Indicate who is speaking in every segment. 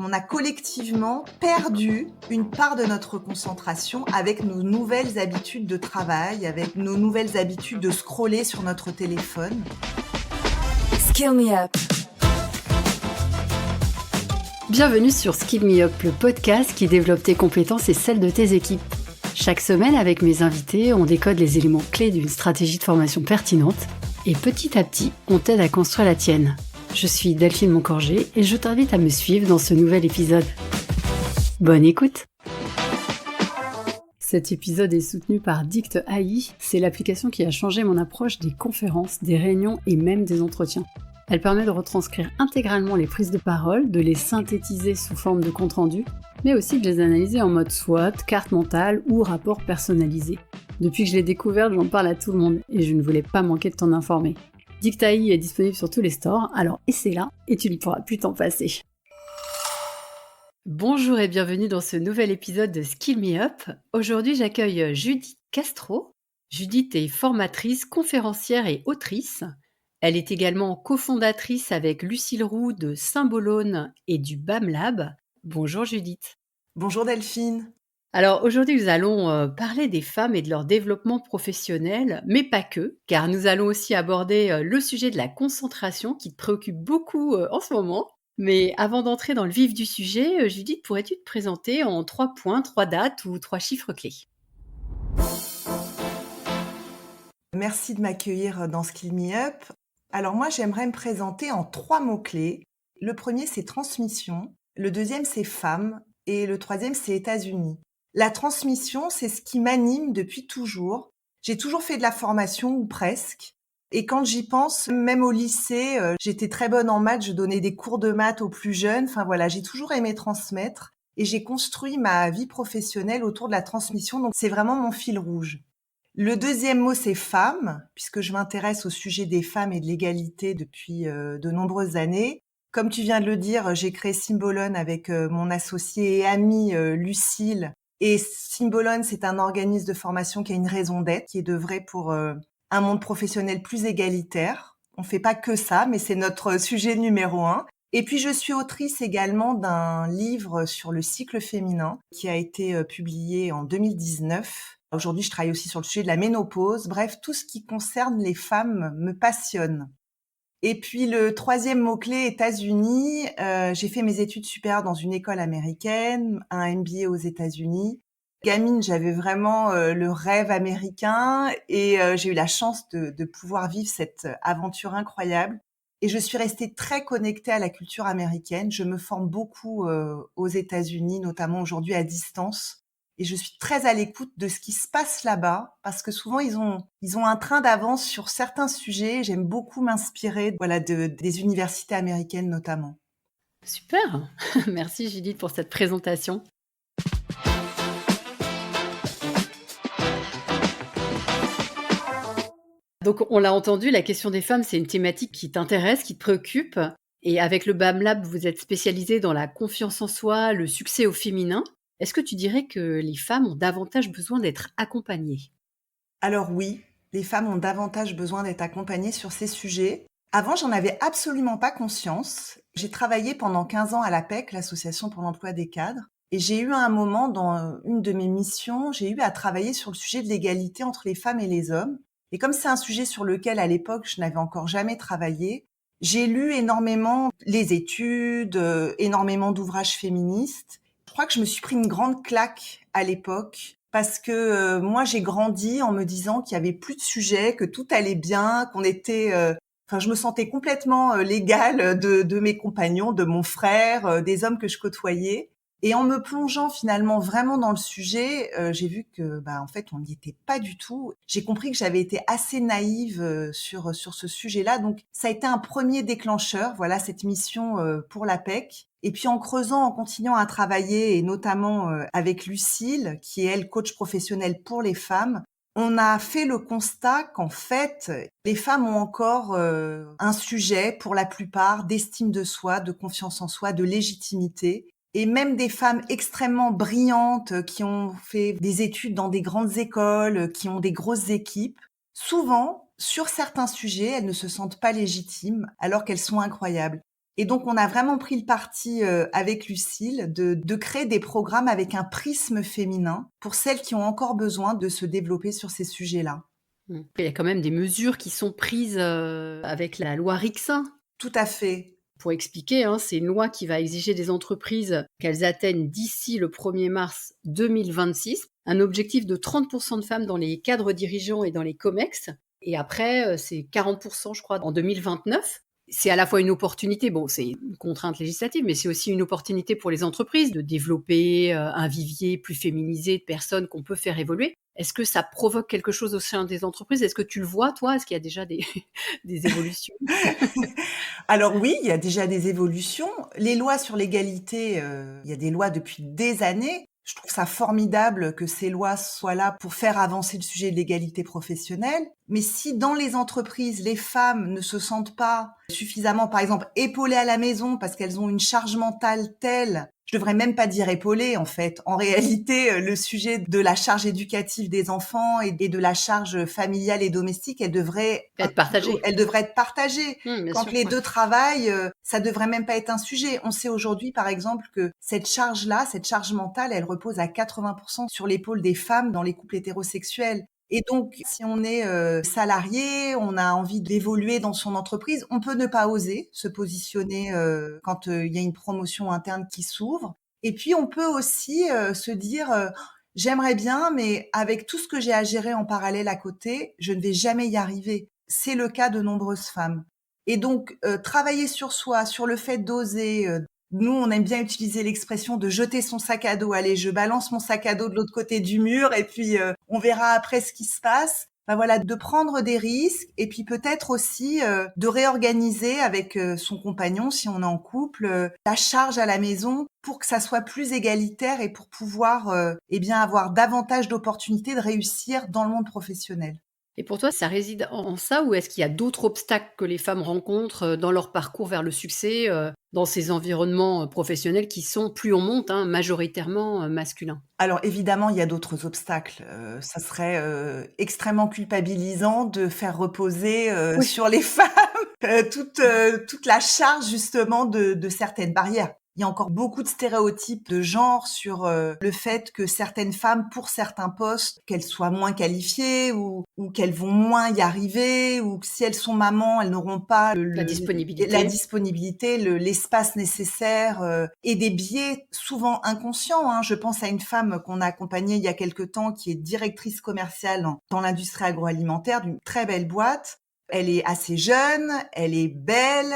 Speaker 1: on a collectivement perdu une part de notre concentration avec nos nouvelles habitudes de travail, avec nos nouvelles habitudes de scroller sur notre téléphone.
Speaker 2: Skill Me Up. Bienvenue sur Skill Me Up, le podcast qui développe tes compétences et celles de tes équipes. Chaque semaine, avec mes invités, on décode les éléments clés d'une stratégie de formation pertinente et petit à petit, on t'aide à construire la tienne. Je suis Delphine Moncorgé et je t'invite à me suivre dans ce nouvel épisode. Bonne écoute! Cet épisode est soutenu par Dict AI, c'est l'application qui a changé mon approche des conférences, des réunions et même des entretiens. Elle permet de retranscrire intégralement les prises de parole, de les synthétiser sous forme de compte-rendu, mais aussi de les analyser en mode SWOT, carte mentale ou rapport personnalisé. Depuis que je l'ai découverte, j'en parle à tout le monde et je ne voulais pas manquer de t'en informer. Dict AI est disponible sur tous les stores, alors essaie-la et tu ne pourras plus t'en passer. Bonjour et bienvenue dans ce nouvel épisode de Skill Me Up. Aujourd'hui, j'accueille Judith Castro. Judith est formatrice, conférencière et autrice. Elle est également cofondatrice avec Lucille Roux de Symbolone et du BAM Lab. Bonjour Judith.
Speaker 1: Bonjour Delphine.
Speaker 2: Alors aujourd'hui, nous allons parler des femmes et de leur développement professionnel, mais pas que, car nous allons aussi aborder le sujet de la concentration qui te préoccupe beaucoup en ce moment. Mais avant d'entrer dans le vif du sujet, Judith, pourrais-tu te présenter en 3 points, 3 dates ou 3 chiffres clés ?
Speaker 1: Merci de m'accueillir dans Skill Me Up. Alors moi, j'aimerais me présenter en 3 mots-clés. Le premier, c'est transmission. Le deuxième, c'est femme. Et le troisième, c'est États-Unis. La transmission, c'est ce qui m'anime depuis toujours. J'ai toujours fait de la formation, ou presque. Et quand j'y pense, même au lycée, j'étais très bonne en maths, je donnais des cours de maths aux plus jeunes. Enfin voilà, j'ai toujours aimé transmettre. Et j'ai construit ma vie professionnelle autour de la transmission. Donc c'est vraiment mon fil rouge. Le deuxième mot, c'est femme, puisque je m'intéresse au sujet des femmes et de l'égalité depuis de nombreuses années. Comme tu viens de le dire, j'ai créé Symbolone avec mon associée et amie Lucille. Et Symbolone, c'est un organisme de formation qui a une raison d'être, qui est d'œuvrer pour un monde professionnel plus égalitaire. On fait pas que ça, mais c'est notre sujet numéro 1. Et puis, je suis autrice également d'un livre sur le cycle féminin qui a été publié en 2019. Aujourd'hui, je travaille aussi sur le sujet de la ménopause. Bref, tout ce qui concerne les femmes me passionne. Et puis, le troisième mot-clé, États-Unis. J'ai fait mes études supérieures dans une école américaine, un MBA aux États-Unis. Gamine, j'avais vraiment le rêve américain et j'ai eu la chance de pouvoir vivre cette aventure incroyable. Et je suis restée très connectée à la culture américaine. Je me forme beaucoup aux États-Unis, notamment aujourd'hui à distance. Et je suis très à l'écoute de ce qui se passe là-bas, parce que souvent ils ont un train d'avance sur certains sujets. J'aime beaucoup m'inspirer, des universités américaines notamment.
Speaker 2: Super. Merci Judith pour cette présentation. Donc, on l'a entendu, la question des femmes, c'est une thématique qui t'intéresse, qui te préoccupe. Et avec le BAM Lab, vous êtes spécialisé dans la confiance en soi, le succès au féminin. Est-ce que tu dirais que les femmes ont davantage besoin d'être accompagnées ?
Speaker 1: Alors oui, les femmes ont davantage besoin d'être accompagnées sur ces sujets. Avant, j'en avais absolument pas conscience. J'ai travaillé pendant 15 ans à l'APEC, l'Association pour l'emploi des cadres. Et j'ai eu un moment dans une de mes missions, j'ai eu à travailler sur le sujet de l'égalité entre les femmes et les hommes. Et comme c'est un sujet sur lequel, à l'époque, je n'avais encore jamais travaillé, j'ai lu énormément les études, énormément d'ouvrages féministes. Je crois que je me suis pris une grande claque à l'époque parce que moi, j'ai grandi en me disant qu'il y avait plus de sujets, que tout allait bien, qu'on était... je me sentais complètement l'égale de mes compagnons, de mon frère, des hommes que je côtoyais. Et en me plongeant finalement vraiment dans le sujet, j'ai vu que en fait on n'y était pas du tout. J'ai compris que j'avais été assez naïve sur ce sujet-là. Donc ça a été un premier déclencheur, voilà cette mission pour l'APEC. Et puis en creusant, en continuant à travailler et notamment avec Lucille, qui est elle coach professionnel pour les femmes, on a fait le constat qu'en fait, les femmes ont encore un sujet pour la plupart d'estime de soi, de confiance en soi, de légitimité. Et même des femmes extrêmement brillantes qui ont fait des études dans des grandes écoles, qui ont des grosses équipes, souvent, sur certains sujets, elles ne se sentent pas légitimes alors qu'elles sont incroyables. Et donc, on a vraiment pris le parti avec Lucille de créer des programmes avec un prisme féminin pour celles qui ont encore besoin de se développer sur ces sujets-là.
Speaker 2: Il y a quand même des mesures qui sont prises avec la loi Rixin.
Speaker 1: Tout à fait.
Speaker 2: Pour expliquer, c'est une loi qui va exiger des entreprises qu'elles atteignent d'ici le 1er mars 2026 un objectif de 30% de femmes dans les cadres dirigeants et dans les COMEX. Et après, c'est 40%, je crois, en 2029. C'est à la fois une opportunité, bon, c'est une contrainte législative, mais c'est aussi une opportunité pour les entreprises de développer un vivier plus féminisé de personnes qu'on peut faire évoluer. Est-ce que ça provoque quelque chose au sein des entreprises? Est-ce que tu le vois, toi? Est-ce qu'il y a déjà des évolutions?
Speaker 1: Alors oui, il y a déjà des évolutions. Les lois sur l'égalité, il y a des lois depuis des années. Je trouve ça formidable que ces lois soient là pour faire avancer le sujet de l'égalité professionnelle. Mais si dans les entreprises, les femmes ne se sentent pas suffisamment, par exemple, épaulées à la maison parce qu'elles ont une charge mentale telle, je devrais même pas dire épaulées en fait. En réalité, le sujet de la charge éducative des enfants et de la charge familiale et domestique, elle devrait
Speaker 2: Être partagée.
Speaker 1: être partagée.
Speaker 2: Bien
Speaker 1: Quand
Speaker 2: sûr,
Speaker 1: les
Speaker 2: ouais.
Speaker 1: deux travaillent, ça devrait même pas être un sujet. On sait aujourd'hui, par exemple, que cette charge-là, cette charge mentale, elle repose à 80% sur l'épaule des femmes dans les couples hétérosexuels. Et donc, si on est salarié, on a envie d'évoluer dans son entreprise, on peut ne pas oser se positionner quand il y a une promotion interne qui s'ouvre. Et puis, on peut aussi se dire, j'aimerais bien, mais avec tout ce que j'ai à gérer en parallèle à côté, je ne vais jamais y arriver. C'est le cas de nombreuses femmes. Et donc, travailler sur soi, sur le fait d'oser. Nous, on aime bien utiliser l'expression de jeter son sac à dos. Allez, je balance mon sac à dos de l'autre côté du mur et puis on verra après ce qui se passe. Ben voilà, de prendre des risques et puis peut-être aussi de réorganiser avec son compagnon, si on est en couple, la charge à la maison pour que ça soit plus égalitaire et pour pouvoir eh bien avoir davantage d'opportunités de réussir dans le monde professionnel.
Speaker 2: Et pour toi, ça réside en ça ou est-ce qu'il y a d'autres obstacles que les femmes rencontrent dans leur parcours vers le succès, dans ces environnements professionnels qui sont, plus on monte, majoritairement masculins?
Speaker 1: Alors évidemment, il y a d'autres obstacles. Ça serait extrêmement culpabilisant de faire reposer
Speaker 2: Oui.
Speaker 1: sur les femmes toute la charge justement de certaines barrières. Il y a encore beaucoup de stéréotypes de genre sur le fait que certaines femmes, pour certains postes, qu'elles soient moins qualifiées ou qu'elles vont moins y arriver, ou que si elles sont mamans, elles n'auront pas
Speaker 2: La disponibilité.
Speaker 1: la disponibilité, l'espace nécessaire et des biais souvent inconscients. Je pense à une femme qu'on a accompagnée il y a quelque temps qui est directrice commerciale dans l'industrie agroalimentaire d'une très belle boîte. Elle est assez jeune, elle est belle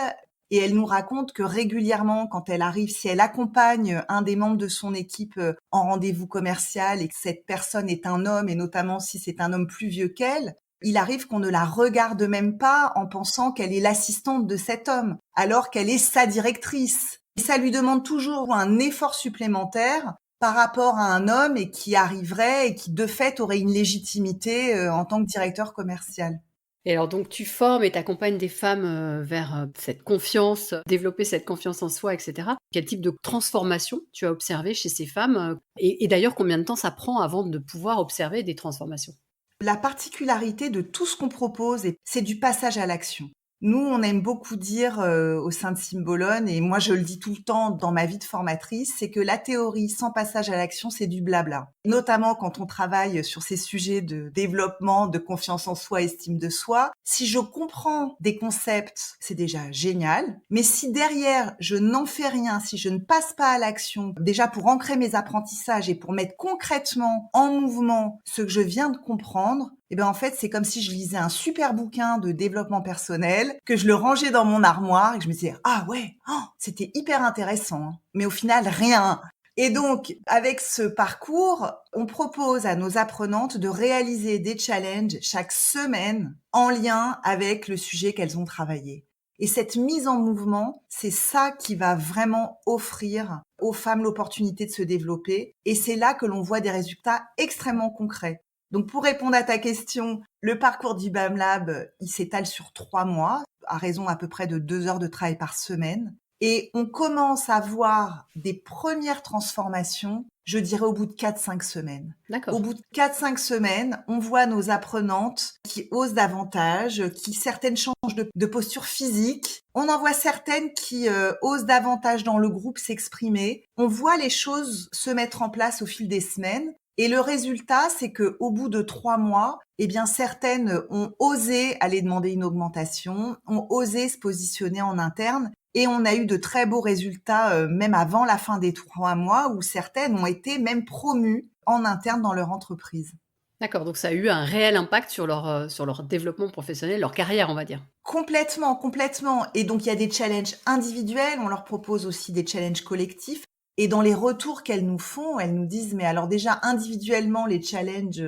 Speaker 1: et elle nous raconte que régulièrement, quand elle arrive, si elle accompagne un des membres de son équipe en rendez-vous commercial et que cette personne est un homme et notamment si c'est un homme plus vieux qu'elle, il arrive qu'on ne la regarde même pas en pensant qu'elle est l'assistante de cet homme, alors qu'elle est sa directrice. Et ça lui demande toujours un effort supplémentaire par rapport à un homme et qui arriverait et qui de fait aurait une légitimité en tant que directeur commercial.
Speaker 2: Et alors donc tu formes et tu accompagnes des femmes vers cette confiance, développer cette confiance en soi, etc. Quel type de transformation tu as observé chez ces femmes et d'ailleurs combien de temps ça prend avant de pouvoir observer des transformations?
Speaker 1: La particularité de tout ce qu'on propose, c'est du passage à l'action. Nous, on aime beaucoup dire au sein de Symbolone, et moi je le dis tout le temps dans ma vie de formatrice, c'est que la théorie sans passage à l'action, c'est du blabla. Notamment quand on travaille sur ces sujets de développement, de confiance en soi, estime de soi. Si je comprends des concepts, c'est déjà génial. Mais si derrière, je n'en fais rien, si je ne passe pas à l'action, déjà pour ancrer mes apprentissages et pour mettre concrètement en mouvement ce que je viens de comprendre, et ben en fait, c'est comme si je lisais un super bouquin de développement personnel, que je le rangeais dans mon armoire et que je me disais ah ouais, c'était hyper intéressant. Mais au final, rien. Et donc, avec ce parcours, on propose à nos apprenantes de réaliser des challenges chaque semaine en lien avec le sujet qu'elles ont travaillé. Et cette mise en mouvement, c'est ça qui va vraiment offrir aux femmes l'opportunité de se développer. Et c'est là que l'on voit des résultats extrêmement concrets. Donc, pour répondre à ta question, le parcours du BAM Lab, il s'étale sur 3 mois, à raison à peu près de 2 heures de travail par semaine. Et on commence à voir des premières transformations Je dirais au bout de 4-5 semaines. Au
Speaker 2: D'accord.
Speaker 1: bout de 4-5 semaines, on voit nos apprenantes qui osent davantage, qui certaines changent de posture physique. On en voit certaines qui osent davantage dans le groupe s'exprimer. On voit les choses se mettre en place au fil des semaines. Et le résultat, c'est que au bout de 3 mois, eh bien, certaines ont osé aller demander une augmentation, ont osé se positionner en interne. Et on a eu de très beaux résultats, même avant la fin des 3 mois, où certaines ont été même promues en interne dans leur entreprise.
Speaker 2: D'accord, donc ça a eu un réel impact sur leur développement professionnel, leur carrière, on va dire.
Speaker 1: Complètement, complètement. Et donc, il y a des challenges individuels, on leur propose aussi des challenges collectifs. Et dans les retours qu'elles nous font, elles nous disent, mais alors déjà, individuellement, les challenges,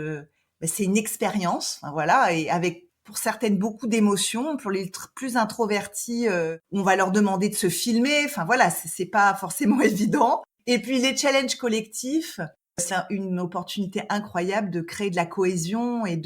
Speaker 1: c'est une expérience, hein, voilà, et avec, pour certaines, beaucoup d'émotions. Pour les plus introvertis, on va leur demander de se filmer. Enfin, voilà, c'est pas forcément évident. Et puis, les challenges collectifs, c'est une opportunité incroyable de créer de la cohésion et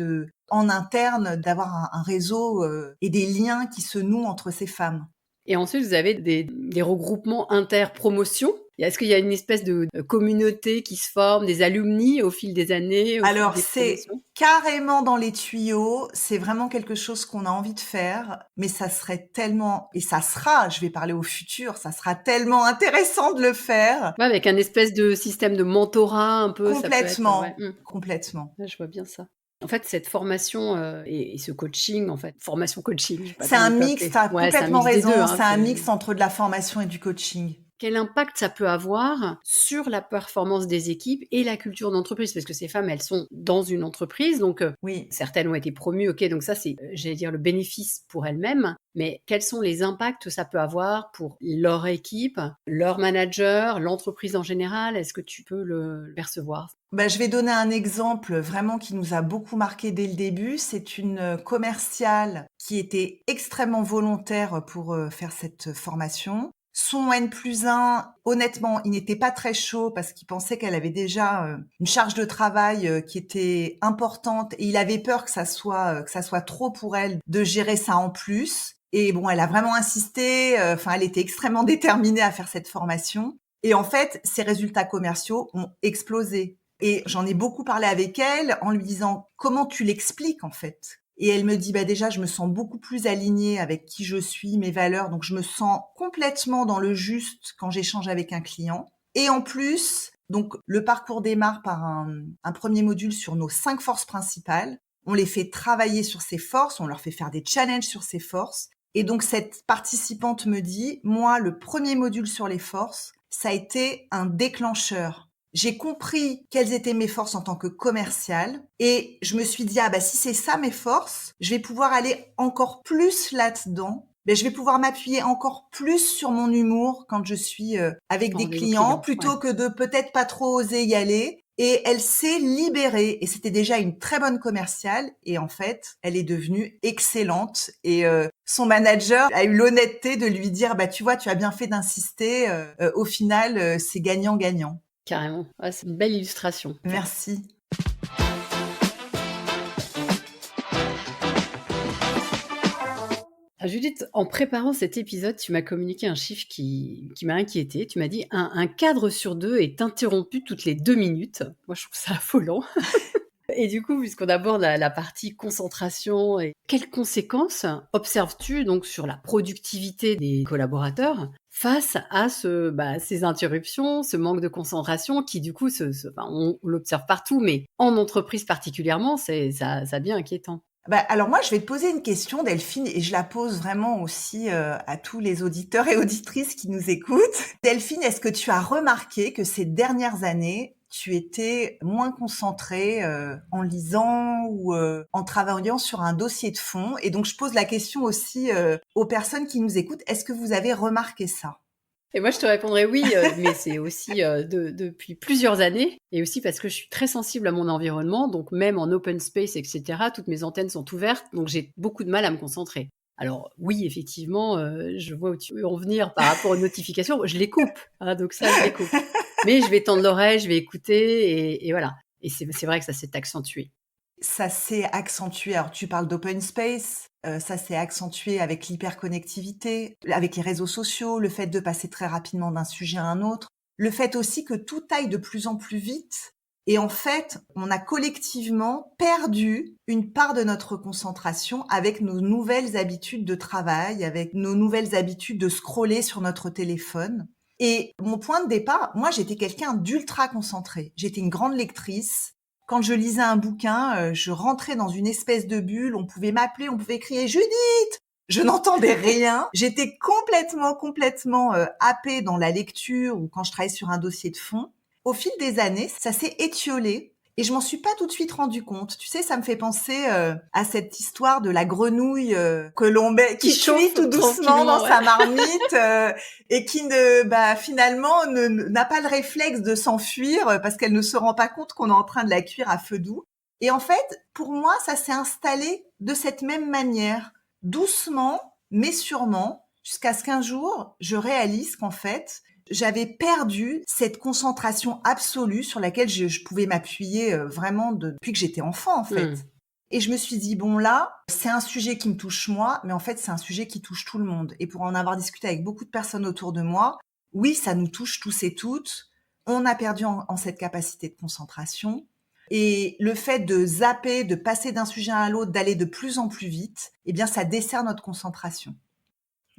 Speaker 1: en interne, d'avoir un réseau et des liens qui se nouent entre ces femmes.
Speaker 2: Et ensuite, vous avez des regroupements inter-promotion. Est-ce qu'il y a une espèce de communauté qui se forme, des alumni au fil des années, au fil
Speaker 1: Alors,
Speaker 2: des
Speaker 1: c'est
Speaker 2: promotions?
Speaker 1: carrément dans les tuyaux. C'est vraiment quelque chose qu'on a envie de faire, mais ça serait tellement, et ça sera, je vais parler au futur, ça sera tellement intéressant de le faire.
Speaker 2: Ouais, avec un espèce de système de mentorat un peu, ça peut être, ouais.
Speaker 1: Complètement,
Speaker 2: Mmh.
Speaker 1: complètement.
Speaker 2: Ouais, je vois bien ça. En fait, cette formation, et ce coaching, en fait, formation coaching, je sais pas
Speaker 1: C'est
Speaker 2: comment
Speaker 1: un
Speaker 2: on peut
Speaker 1: mix,
Speaker 2: appeler.
Speaker 1: tu as
Speaker 2: Ouais, c'est un
Speaker 1: complètement
Speaker 2: mix des 2,
Speaker 1: raison.
Speaker 2: hein,
Speaker 1: C'est un
Speaker 2: c'est
Speaker 1: mix entre de la formation et du coaching.
Speaker 2: quel impact ça peut avoir sur la performance des équipes et la culture d'entreprise? Parce que ces femmes, elles sont dans une entreprise, donc
Speaker 1: Oui.
Speaker 2: certaines ont été promues, ok, donc ça c'est, j'allais dire, le bénéfice pour elles-mêmes, mais quels sont les impacts que ça peut avoir pour leur équipe, leur manager, l'entreprise en général? Est-ce que tu peux le percevoir?
Speaker 1: Je vais donner un exemple vraiment qui nous a beaucoup marqué dès le début. C'est une commerciale qui était extrêmement volontaire pour faire cette formation. Son N+1, honnêtement, il n'était pas très chaud parce qu'il pensait qu'elle avait déjà une charge de travail qui était importante et il avait peur que ça soit trop pour elle de gérer ça en plus. Et bon, elle a vraiment insisté. Enfin, elle était extrêmement déterminée à faire cette formation. Et en fait, ses résultats commerciaux ont explosé. Et j'en ai beaucoup parlé avec elle en lui disant comment tu l'expliques en fait. Et elle me dit déjà je me sens beaucoup plus alignée avec qui je suis, mes valeurs, donc je me sens complètement dans le juste quand j'échange avec un client. Et en plus, donc le parcours démarre par un premier module sur nos 5 forces principales. On les fait travailler sur ces forces, on leur fait faire des challenges sur ces forces. Et donc cette participante me dit, moi le premier module sur les forces, ça a été un déclencheur. J'ai compris quelles étaient mes forces en tant que commerciale et je me suis dit, si c'est ça mes forces, je vais pouvoir aller encore plus là-dedans. Je vais pouvoir m'appuyer encore plus sur mon humour quand je suis avec des
Speaker 2: Rendez-vous
Speaker 1: clients
Speaker 2: client, ouais.
Speaker 1: plutôt que de peut-être pas trop oser y aller. Et elle s'est libérée et c'était déjà une très bonne commerciale et en fait, elle est devenue excellente et son manager a eu l'honnêteté de lui dire tu vois, tu as bien fait d'insister, au final c'est gagnant-gagnant.
Speaker 2: Carrément. Ouais, c'est une belle illustration.
Speaker 1: Merci.
Speaker 2: Ah, Judith, en préparant cet épisode, tu m'as communiqué un chiffre qui m'a inquiétée. Tu m'as dit un cadre sur 2 est interrompu toutes les 2 minutes. Moi, je trouve ça affolant. Et du coup, puisqu'on aborde la partie concentration, et quelles conséquences observes-tu donc sur la productivité des collaborateurs face à ces interruptions, ce manque de concentration qui du coup, on l'observe partout, mais en entreprise particulièrement, ça devient inquiétant.
Speaker 1: Alors moi, je vais te poser une question, Delphine, et je la pose vraiment aussi à tous les auditeurs et auditrices qui nous écoutent. Delphine, est-ce que tu as remarqué que ces dernières années, tu étais moins concentrée en lisant ou en travaillant sur un dossier de fond? Et donc, je pose la question aussi aux personnes qui nous écoutent. Est-ce que vous avez remarqué ça?
Speaker 2: Et moi, je te répondrais oui, mais c'est aussi depuis plusieurs années et aussi parce que je suis très sensible à mon environnement. Donc, même en open space, etc., toutes mes antennes sont ouvertes. Donc, j'ai beaucoup de mal à me concentrer. Alors, oui, effectivement, je vois où tu veux en venir par rapport aux notifications. Je les coupe, hein, donc ça, je les coupe. Mais je vais tendre l'oreille, je vais écouter et voilà. Et c'est vrai que ça s'est accentué.
Speaker 1: Ça s'est accentué. Alors, tu parles d'open space. Ça s'est accentué avec l'hyperconnectivité, avec les réseaux sociaux, le fait de passer très rapidement d'un sujet à un autre. le fait aussi que tout aille de plus en plus vite. Et en fait, on a collectivement perdu une part de notre concentration avec nos nouvelles habitudes de travail, avec nos nouvelles habitudes de scroller sur notre téléphone. Et mon point de départ, moi, j'étais quelqu'un d'ultra concentré. J'étais une grande lectrice. Quand je lisais un bouquin, je rentrais dans une espèce de bulle. On pouvait m'appeler, on pouvait crier Judith. Je n'entendais rien. J'étais complètement happée dans la lecture ou quand je travaillais sur un dossier de fond. Au fil des années, ça s'est étiolé et je m'en suis pas tout de suite rendu compte. Tu sais, ça me fait penser à cette histoire de la grenouille que l'on met, qui cuit tout doucement dans sa marmite et qui finalement n'a pas le réflexe de s'enfuir parce qu'elle ne se rend pas compte qu'on est en train de la cuire à feu doux. Et en fait, pour moi, ça s'est installé de cette même manière, doucement mais sûrement, jusqu'à ce qu'un jour, je réalise qu'en fait, j'avais perdu cette concentration absolue sur laquelle je pouvais m'appuyer vraiment depuis que j'étais enfant, en fait. Et je me suis dit, bon là, c'est un sujet qui me touche moi, mais en fait, c'est un sujet qui touche tout le monde. Et pour en avoir discuté avec beaucoup de personnes autour de moi, oui, ça nous touche tous et toutes. On a perdu en cette capacité de concentration. Et le fait de zapper, de passer d'un sujet à l'autre, d'aller de plus en plus vite, eh bien, ça dessert notre concentration.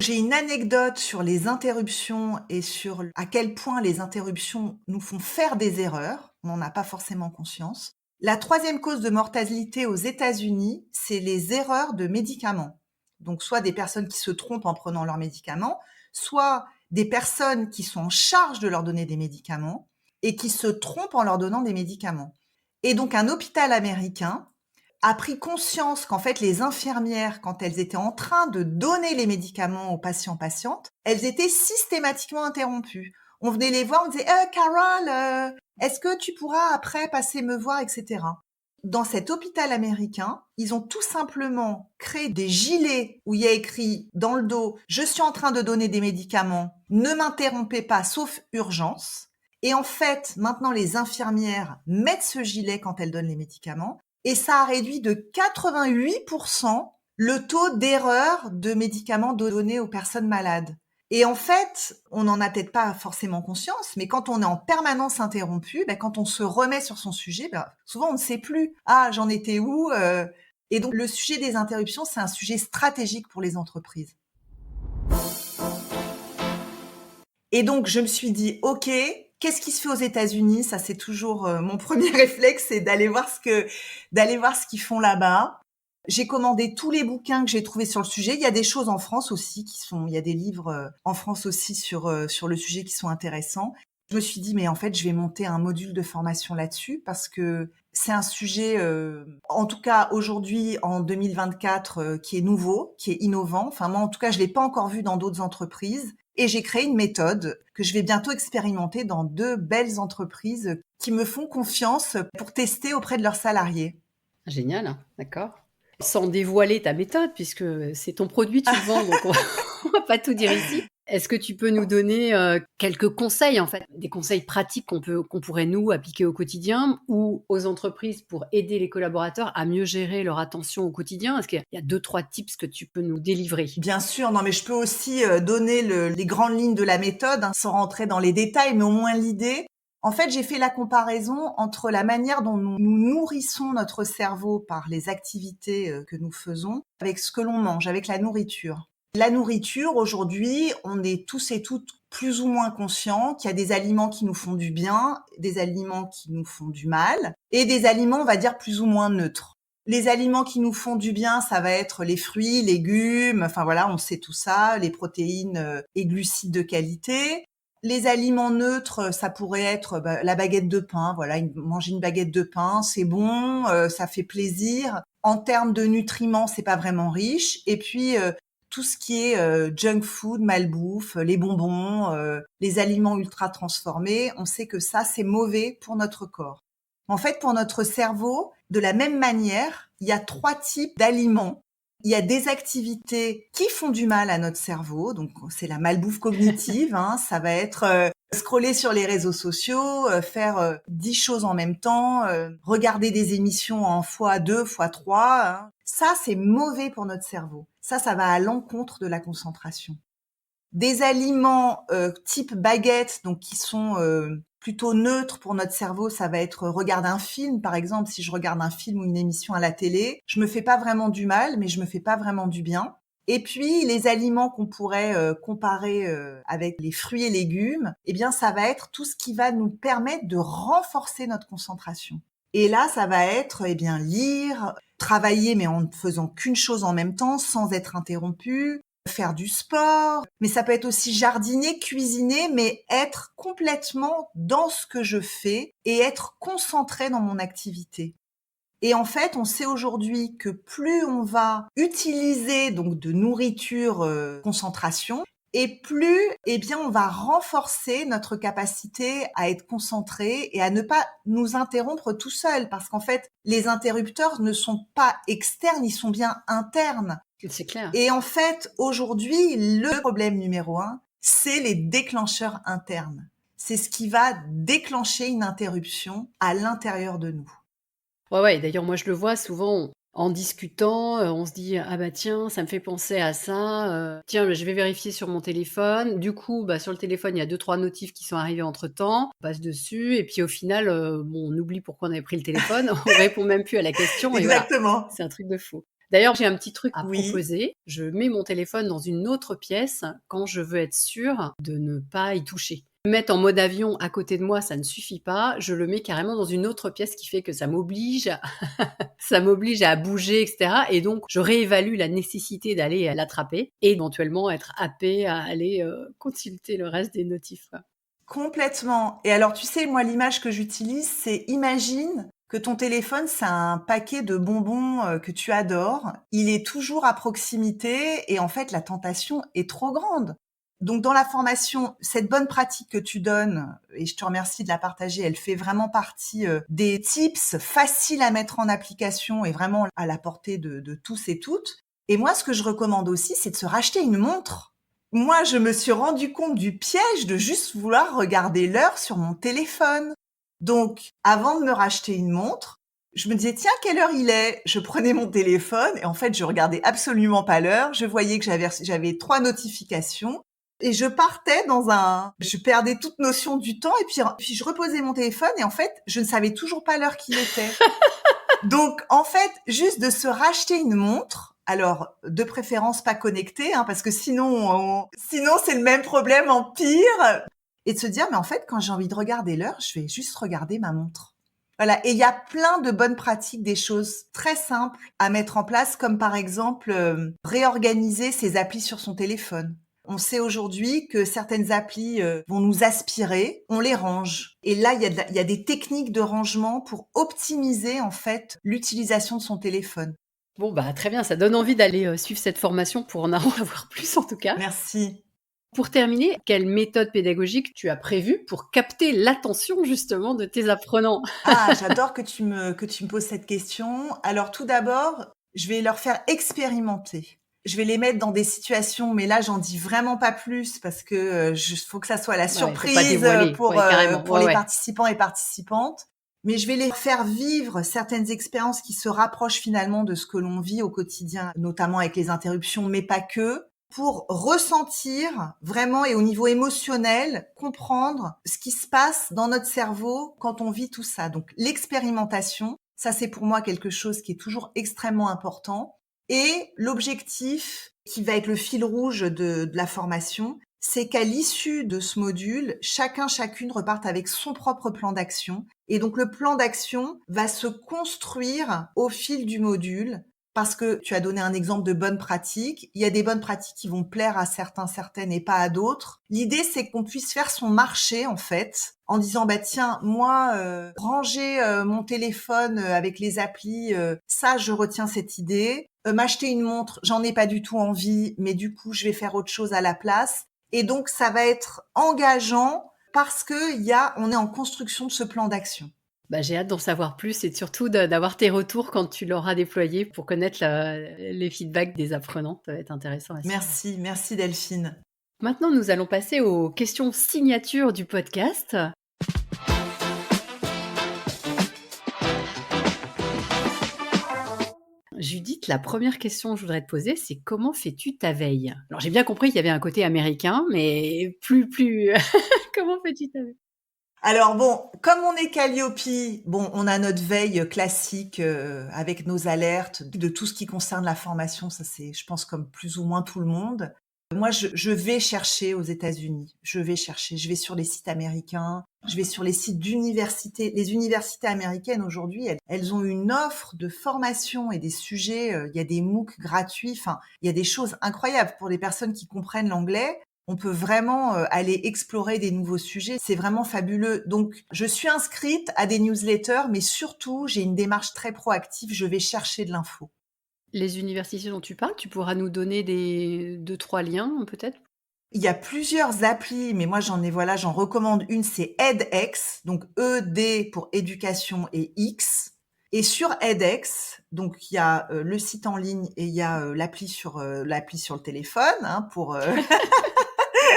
Speaker 1: J'ai une anecdote sur les interruptions et sur à quel point les interruptions nous font faire des erreurs. On n'en a pas forcément conscience. La 3e cause de mortalité aux États-Unis, c'est les erreurs de médicaments. Donc, soit des personnes qui se trompent en prenant leurs médicaments, soit des personnes qui sont en charge de leur donner des médicaments et qui se trompent en leur donnant des médicaments. Et donc, un hôpital américain a pris conscience qu'en fait, les infirmières, quand elles étaient en train de donner les médicaments aux patients-patientes, elles étaient systématiquement interrompues. On venait les voir, on disait « Carole, est-ce que tu pourras après passer me voir, etc. » Dans cet hôpital américain, ils ont tout simplement créé des gilets où il y a écrit dans le dos « Je suis en train de donner des médicaments, ne m'interrompez pas sauf urgence ». Et en fait, maintenant, les infirmières mettent ce gilet quand elles donnent les médicaments. Et ça a réduit de 88% le taux d'erreur de médicaments donnés aux personnes malades. Et en fait, on n'en a peut-être pas forcément conscience, mais quand on est en permanence interrompu, quand on se remet sur son sujet, souvent on ne sait plus « Ah, j'en étais où ?» Et donc, le sujet des interruptions, c'est un sujet stratégique pour les entreprises. Et donc, je me suis dit « Ok, qu'est-ce qui se fait aux États-Unis ?» Ça, c'est toujours mon premier réflexe, c'est d'aller voir ce qu'ils font là-bas. J'ai commandé tous les bouquins que j'ai trouvés sur le sujet. Il y a des choses en France aussi il y a des livres en France aussi sur le sujet qui sont intéressants. Je me suis dit, mais en fait, je vais monter un module de formation là-dessus parce que c'est un sujet, en tout cas aujourd'hui, en 2024, qui est nouveau, qui est innovant. Enfin, moi, en tout cas, je l'ai pas encore vu dans d'autres entreprises. Et j'ai créé une méthode que je vais bientôt expérimenter dans 2 belles entreprises qui me font confiance pour tester auprès de leurs salariés.
Speaker 2: Génial, hein, d'accord. Sans dévoiler ta méthode, puisque c'est ton produit, tu le vends, donc on va pas tout dire ici. Est-ce que tu peux nous donner quelques conseils, en fait, des conseils pratiques qu'on pourrait nous appliquer au quotidien ou aux entreprises pour aider les collaborateurs à mieux gérer leur attention au quotidien? Est-ce qu'il y a 2-3 tips que tu peux nous délivrer?
Speaker 1: Bien sûr, non mais je peux aussi donner les grandes lignes de la méthode sans rentrer dans les détails, mais au moins l'idée. En fait, j'ai fait la comparaison entre la manière dont nous nourrissons notre cerveau par les activités que nous faisons avec ce que l'on mange, avec la nourriture. La nourriture, aujourd'hui, on est tous et toutes plus ou moins conscients qu'il y a des aliments qui nous font du bien, des aliments qui nous font du mal, et des aliments, on va dire, plus ou moins neutres. Les aliments qui nous font du bien, ça va être les fruits, légumes, enfin voilà, on sait tout ça, les protéines et glucides de qualité. Les aliments neutres, ça pourrait être la baguette de pain. Voilà, manger une baguette de pain, c'est bon, ça fait plaisir. En termes de nutriments, c'est pas vraiment riche. Et puis tout ce qui est junk food, malbouffe, les bonbons, les aliments ultra transformés, on sait que ça, c'est mauvais pour notre corps. En fait, pour notre cerveau, de la même manière, il y a 3 types d'aliments. Il y a des activités qui font du mal à notre cerveau, donc c'est la malbouffe cognitive, ça va être scroller sur les réseaux sociaux, faire 10 choses en même temps, regarder des émissions en x2, x3. Ça, c'est mauvais pour notre cerveau. Ça va à l'encontre de la concentration. Des aliments type baguette, donc qui sont plutôt neutres pour notre cerveau, ça va être regarder un film, par exemple. Si je regarde un film ou une émission à la télé, je me fais pas vraiment du mal, mais je me fais pas vraiment du bien. Et puis, les aliments qu'on pourrait comparer avec les fruits et légumes, eh bien, ça va être tout ce qui va nous permettre de renforcer notre concentration. Et là, ça va être, eh bien, lire, travailler, mais en ne faisant qu'une chose en même temps, sans être interrompu, faire du sport, mais ça peut être aussi jardiner, cuisiner, mais être complètement dans ce que je fais et être concentré dans mon activité. Et en fait, on sait aujourd'hui que plus on va utiliser donc de nourriture concentration, et plus eh bien on va renforcer notre capacité à être concentré et à ne pas nous interrompre tout seul, parce qu'en fait, les interrupteurs ne sont pas externes, ils sont bien internes.
Speaker 2: C'est clair.
Speaker 1: Et en fait, aujourd'hui, le problème numéro 1, c'est les déclencheurs internes. C'est ce qui va déclencher une interruption à l'intérieur de nous.
Speaker 2: Ouais, d'ailleurs, moi, je le vois souvent en discutant, on se dit: «Ah bah tiens, ça me fait penser à ça, tiens, je vais vérifier sur mon téléphone». Du coup, bah, sur le téléphone, il y a 2-3 notifs qui sont arrivés entre-temps, on passe dessus et puis au final, bon, on oublie pourquoi on avait pris le téléphone, on répond même plus à la question et voilà,
Speaker 1: Exactement.
Speaker 2: c'est un truc de fou. D'ailleurs, j'ai un petit truc à
Speaker 1: Oui.
Speaker 2: proposer, je mets mon téléphone dans une autre pièce quand je veux être sûre de ne pas y toucher. Le mettre en mode avion à côté de moi, ça ne suffit pas, je le mets carrément dans une autre pièce qui fait que ça m'oblige à bouger et cetera et donc je réévalue la nécessité d'aller l'attraper et éventuellement être happée à aller, consulter le reste des notifs, quoi.
Speaker 1: Complètement. Et alors, tu sais, moi, l'image que j'utilise, c'est imagine que ton téléphone, c'est un paquet de bonbons que tu adores. Il est toujours à proximité et en fait, la tentation est trop grande. Donc, dans la formation, cette bonne pratique que tu donnes, et je te remercie de la partager, elle fait vraiment partie des tips faciles à mettre en application et vraiment à la portée de tous et toutes. Et moi, ce que je recommande aussi, c'est de se racheter une montre. Moi, je me suis rendu compte du piège de juste vouloir regarder l'heure sur mon téléphone. Donc, avant de me racheter une montre, je me disais, tiens, quelle heure il est? Je prenais mon téléphone et en fait, je regardais absolument pas l'heure. Je voyais que j'avais 3 notifications et je partais je perdais toute notion du temps et puis je reposais mon téléphone et en fait, je ne savais toujours pas l'heure qu'il était. Donc, en fait, juste de se racheter une montre, alors de préférence pas connectée, hein, parce que sinon c'est le même problème en pire, et de se dire, mais en fait, quand j'ai envie de regarder l'heure, je vais juste regarder ma montre. Voilà. Et il y a plein de bonnes pratiques, des choses très simples à mettre en place, comme par exemple réorganiser ses applis sur son téléphone. On sait aujourd'hui que certaines applis vont nous aspirer, on les range. Et là, il y a des techniques de rangement pour optimiser en fait l'utilisation de son téléphone.
Speaker 2: Bon, bah, très bien, ça donne envie d'aller, suivre cette formation pour en avoir plus en tout cas.
Speaker 1: Merci.
Speaker 2: Pour terminer, quelle méthode pédagogique tu as prévue pour capter l'attention justement de tes apprenants?
Speaker 1: Ah, j'adore que tu me poses cette question. Alors tout d'abord, je vais leur faire expérimenter. Je vais les mettre dans des situations, mais là j'en dis vraiment pas plus parce que faut que ça soit la
Speaker 2: Ouais, faut pas
Speaker 1: surprise
Speaker 2: dévoiler. Ouais, carrément.
Speaker 1: pour
Speaker 2: Ouais,
Speaker 1: les
Speaker 2: ouais.
Speaker 1: participants et participantes. Mais je vais les faire vivre certaines expériences qui se rapprochent finalement de ce que l'on vit au quotidien, notamment avec les interruptions, mais pas que, pour ressentir vraiment et au niveau émotionnel, comprendre ce qui se passe dans notre cerveau quand on vit tout ça. Donc l'expérimentation, ça c'est pour moi quelque chose qui est toujours extrêmement important. Et l'objectif qui va être le fil rouge de la formation, c'est qu'à l'issue de ce module, chacune reparte avec son propre plan d'action. Et donc le plan d'action va se construire au fil du module parce que tu as donné un exemple de bonnes pratiques. Il y a des bonnes pratiques qui vont plaire à certains, certaines et pas à d'autres. L'idée, c'est qu'on puisse faire son marché, en fait, en disant, bah tiens, moi, ranger mon téléphone avec les applis, ça, je retiens cette idée. M'acheter une montre, j'en ai pas du tout envie, mais du coup, je vais faire autre chose à la place. Et donc, ça va être engageant parce que on est en construction de ce plan d'action.
Speaker 2: Bah, j'ai hâte d'en savoir plus et surtout d'avoir tes retours quand tu l'auras déployé pour connaître les feedbacks des apprenants. Ça va être intéressant à suivre.
Speaker 1: Merci Delphine.
Speaker 2: Maintenant, nous allons passer aux questions signatures du podcast. Judith, la première question que je voudrais te poser, c'est comment fais-tu ta veille? Alors j'ai bien compris qu'il y avait un côté américain, mais plus comment fais-tu ta veille?
Speaker 1: Alors bon, comme on est Calliope, bon, on a notre veille classique avec nos alertes de tout ce qui concerne la formation. Ça, c'est, je pense, comme plus ou moins tout le monde. Moi, je vais chercher aux États-Unis. Je vais sur les sites américains, je vais sur les sites d'universités. Les universités américaines aujourd'hui, elles ont une offre de formation et des sujets. Il y a des MOOC gratuits. Enfin, il y a des choses incroyables pour les personnes qui comprennent l'anglais. On peut vraiment aller explorer des nouveaux sujets. C'est vraiment fabuleux. Donc, je suis inscrite à des newsletters, mais surtout, j'ai une démarche très proactive. Je vais chercher de l'info.
Speaker 2: Les universités dont tu parles, tu pourras nous donner des 2-3 liens peut-être?
Speaker 1: Il y a plusieurs applis, mais moi j'en recommande une, c'est edX, donc ED pour éducation et X. Et sur edX, donc il y a le site en ligne et il y a l'appli sur le téléphone pour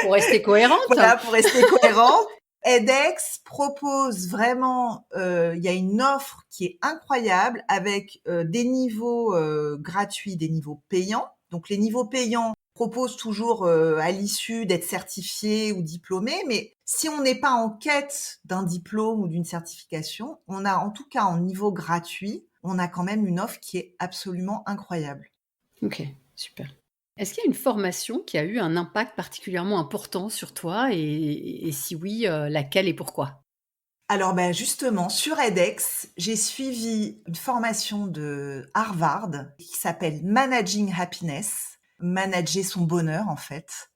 Speaker 2: Pour rester cohérente?
Speaker 1: voilà, pour rester cohérent. edX propose vraiment, il y a une offre qui est incroyable avec des niveaux gratuits, des niveaux payants. Donc les niveaux payants proposent toujours à l'issue d'être certifié ou diplômé, mais si on n'est pas en quête d'un diplôme ou d'une certification, on a en tout cas en niveau gratuit, on a quand même une offre qui est absolument incroyable.
Speaker 2: OK, super. Est-ce qu'il y a une formation qui a eu un impact particulièrement important sur toi et si oui, laquelle et pourquoi?
Speaker 1: Alors ben justement, sur edX, j'ai suivi une formation de Harvard qui s'appelle Managing Happiness, manager son bonheur en fait.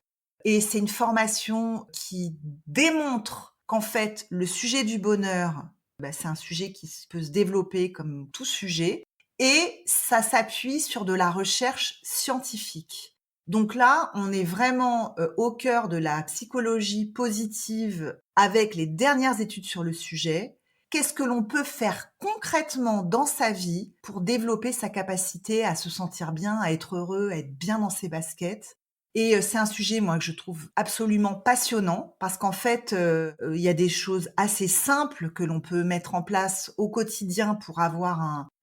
Speaker 1: Et c'est une formation qui démontre qu'en fait, le sujet du bonheur, c'est un sujet qui peut se développer comme tout sujet, et ça s'appuie sur de la recherche scientifique. Donc là, on est vraiment au cœur de la psychologie positive avec les dernières études sur le sujet. Qu'est-ce que l'on peut faire concrètement dans sa vie pour développer sa capacité à se sentir bien, à être heureux, à être bien dans ses baskets? Et c'est un sujet, moi, que je trouve absolument passionnant parce qu'en fait, il y a des choses assez simples que l'on peut mettre en place au quotidien pour avoir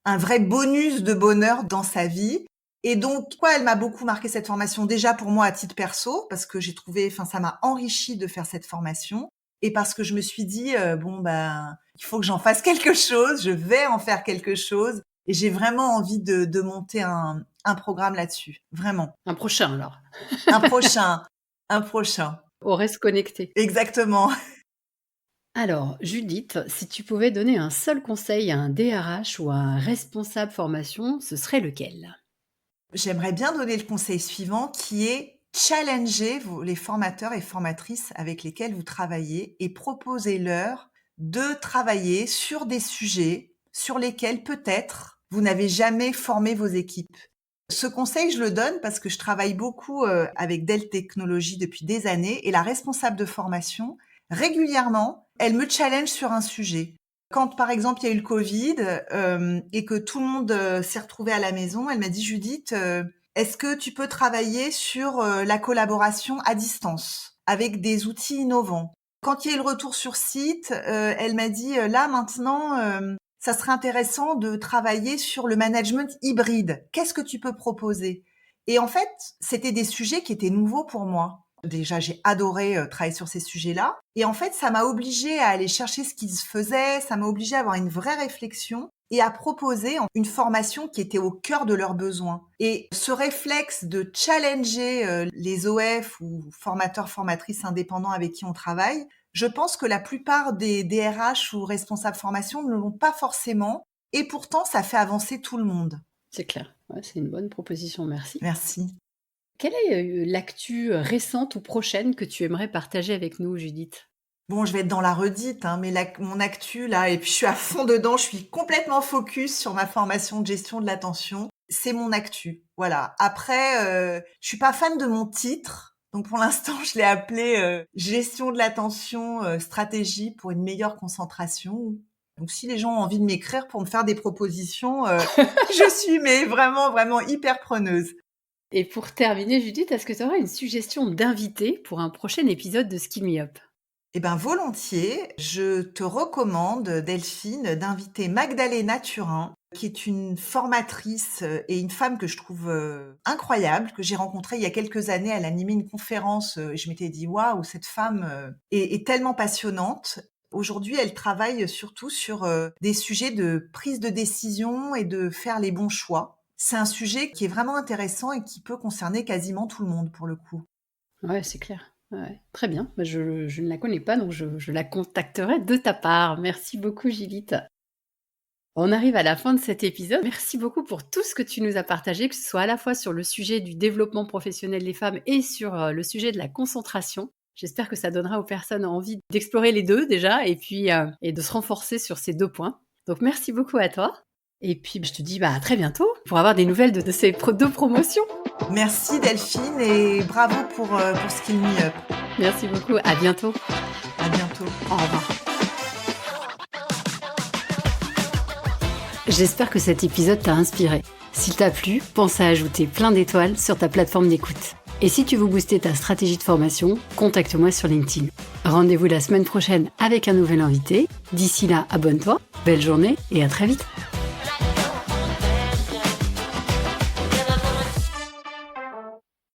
Speaker 1: un vrai bonus de bonheur dans sa vie. Et donc, pourquoi elle m'a beaucoup marqué cette formation? Déjà pour moi à titre perso, parce que j'ai trouvé, enfin, ça m'a enrichi de faire cette formation, et parce que je me suis dit, bon ben, il faut que j'en fasse quelque chose. Je vais en faire quelque chose, et j'ai vraiment envie de monter un programme là-dessus, vraiment.
Speaker 2: Un prochain alors.
Speaker 1: Un prochain, un prochain.
Speaker 2: On reste connecté.
Speaker 1: Exactement.
Speaker 2: Alors, Judith, si tu pouvais donner un seul conseil à un DRH ou à un responsable formation, ce serait lequel?
Speaker 1: J'aimerais bien donner le conseil suivant qui est challenger les formateurs et formatrices avec lesquels vous travaillez et proposez-leur de travailler sur des sujets sur lesquels peut-être vous n'avez jamais formé vos équipes. Ce conseil, je le donne parce que je travaille beaucoup avec Dell Technologies depuis des années et la responsable de formation, régulièrement, elle me challenge sur un sujet. Quand, par exemple, il y a eu le Covid et que tout le monde s'est retrouvé à la maison, elle m'a dit, Judith, est-ce que tu peux travailler sur la collaboration à distance avec des outils innovants? Quand il y a eu le retour sur site, elle m'a dit, là, maintenant, ça serait intéressant de travailler sur le management hybride. Qu'est-ce que tu peux proposer? Et en fait, c'était des sujets qui étaient nouveaux pour moi. Déjà, j'ai adoré travailler sur ces sujets-là. Et en fait, ça m'a obligée à aller chercher ce qui se faisait, ça m'a obligée à avoir une vraie réflexion et à proposer une formation qui était au cœur de leurs besoins. Et ce réflexe de challenger les OF ou formateurs, formatrices indépendants avec qui on travaille, je pense que la plupart des DRH ou responsables formation ne l'ont pas forcément. Et pourtant, ça fait avancer tout le monde.
Speaker 2: C'est clair. Ouais, c'est une bonne proposition, merci.
Speaker 1: Merci.
Speaker 2: Quelle est l'actu récente ou prochaine que tu aimerais partager avec nous, Judith?
Speaker 1: Bon, je vais être dans la redite, hein, mais mon actu là, et puis je suis à fond dedans, je suis complètement focus sur ma formation de gestion de l'attention. C'est mon actu, voilà. Après, je suis pas fan de mon titre, donc pour l'instant, je l'ai appelé gestion de l'attention, stratégie pour une meilleure concentration. Donc si les gens ont envie de m'écrire pour me faire des propositions, je suis mais vraiment, vraiment hyper preneuse.
Speaker 2: Et pour terminer, Judith, est-ce que tu aurais une suggestion d'invité pour un prochain épisode de Skill Me Up?
Speaker 1: Eh ben volontiers, je te recommande, Delphine, d'inviter Magdalena Turin, qui est une formatrice et une femme que je trouve incroyable, que j'ai rencontrée il y a quelques années. Elle animait une conférence et je m'étais dit, waouh, cette femme est tellement passionnante. Aujourd'hui, elle travaille surtout sur des sujets de prise de décision et de faire les bons choix. C'est un sujet qui est vraiment intéressant et qui peut concerner quasiment tout le monde pour le coup.
Speaker 2: Ouais, c'est clair. Ouais, très bien. Bah, je ne la connais pas, donc je la contacterai de ta part. Merci beaucoup, Gilite. On arrive à la fin de cet épisode. Merci beaucoup pour tout ce que tu nous as partagé, que ce soit à la fois sur le sujet du développement professionnel des femmes et sur le sujet de la concentration. J'espère que ça donnera aux personnes envie d'explorer les deux déjà et puis et de se renforcer sur ces 2 points. Donc merci beaucoup à toi. Et puis je te dis à très bientôt pour avoir des nouvelles de ces 2 promotions.
Speaker 1: Merci Delphine et bravo pour Skill Me Up.
Speaker 2: Merci beaucoup. À bientôt.
Speaker 1: À bientôt.
Speaker 2: Au revoir. J'espère que cet épisode t'a inspiré. S'il t'a plu, pense à ajouter plein d'étoiles sur ta plateforme d'écoute. Et si tu veux booster ta stratégie de formation, contacte-moi sur LinkedIn. Rendez-vous la semaine prochaine avec un nouvel invité. D'ici là, abonne-toi, belle journée et à très vite.